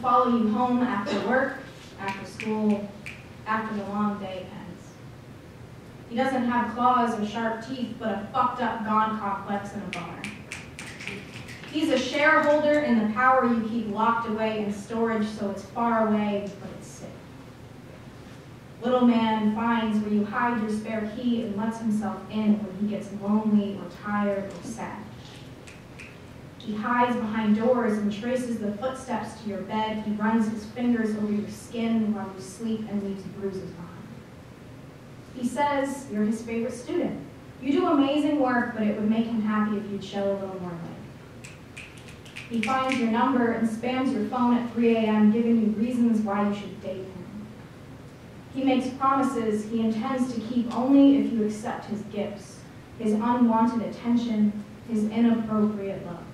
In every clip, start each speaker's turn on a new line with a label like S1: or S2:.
S1: follow you home after work, after school, after the long day ends. He doesn't have claws or sharp teeth, but a fucked up God complex and a boner. He's a shareholder in the power you keep locked away in storage so it's far away, but it's safe. Little man finds where you hide your spare key and lets himself in when he gets lonely or tired or sad. He hides behind doors and traces the footsteps to your bed. He runs his fingers over your skin while you sleep and leaves bruises behind. He says you're his favorite student. You do amazing work, but it would make him happy if you'd show a little more light. He finds your number and spams your phone at 3 a.m., giving you reasons why you should date him. He makes promises he intends to keep only if you accept his gifts, his unwanted attention, his inappropriate love.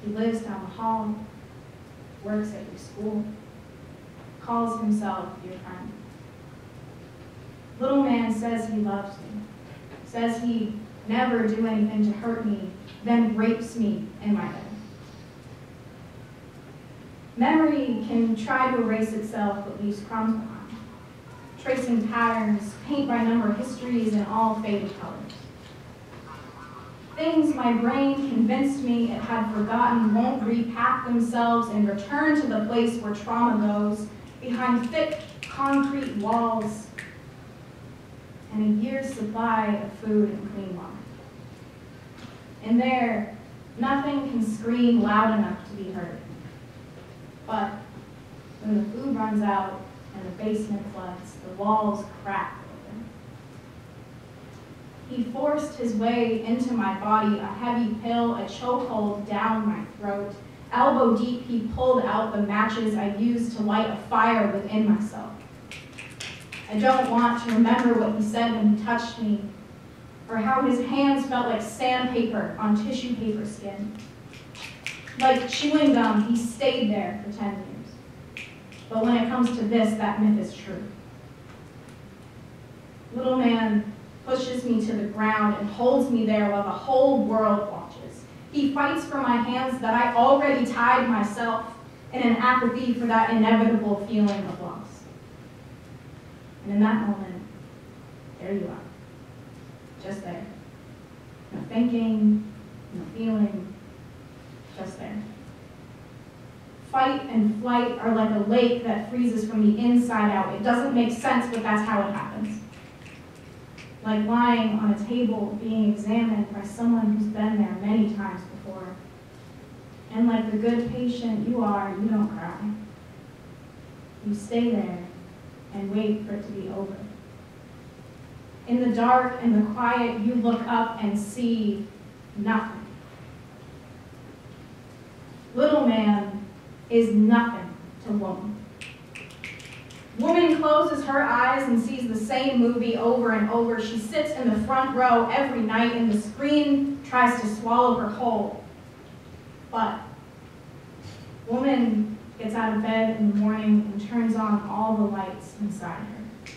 S1: He lives down the hall, works at your school, calls himself your friend. Little man says he loves me, says he'd never do anything to hurt me, then rapes me in my bed. Memory can try to erase itself but leaves crumbs behind, tracing patterns, paint-by-number histories in all faded colors. Things my brain convinced me it had forgotten won't repack themselves and return to the place where trauma goes, behind thick concrete walls and a year's supply of food and clean water. And there, nothing can scream loud enough to be heard. But when the food runs out and the basement floods, the walls crack open. He forced his way into my body, a heavy pill, a chokehold down my throat. Elbow deep, he pulled out the matches I used to light a fire within myself. I don't want to remember what he said when he touched me, or how his hands felt like sandpaper on tissue paper skin. Like chewing gum, he stayed there for 10 years. But when it comes to this, that myth is true. Little man pushes me to the ground and holds me there while the whole world watches. He fights for my hands that I already tied myself in an apathy for that inevitable feeling of loss. And in that moment, there you are, just there. No thinking, no feeling, just there. Fight and flight are like a lake that freezes from the inside out. It doesn't make sense, but that's how it happens. Like lying on a table being examined by someone who's been there many times before. And like the good patient you are, you don't cry. You stay there and wait for it to be over. In the dark and the quiet, you look up and see nothing. Little man is nothing to woman. Woman closes her eyes and sees the same movie over and over. She sits in the front row every night and the screen tries to swallow her whole. But woman gets out of bed in the morning and turns on all the lights inside her.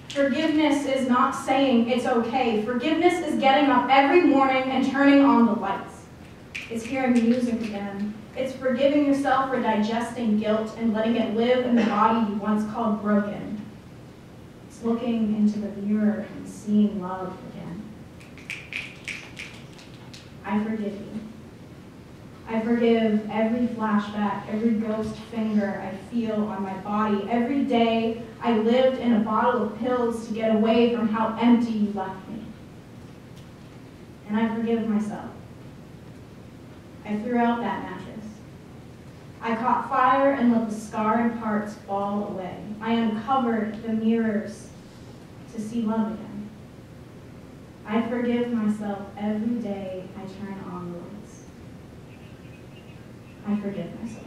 S1: Forgiveness is not saying it's okay. Forgiveness is getting up every morning and turning on the lights. It's hearing music again. It's forgiving yourself for digesting guilt and letting it live in the body you once called broken. It's looking into the mirror and seeing love again. I forgive you. I forgive every flashback, every ghost finger I feel on my body. Every day I lived in a bottle of pills to get away from how empty you left me. And I forgive myself. I threw out that mattress. I caught fire and let the scarred parts fall away. I uncovered the mirrors to see love again. I forgive myself every day I turn on the lights. I forgive myself.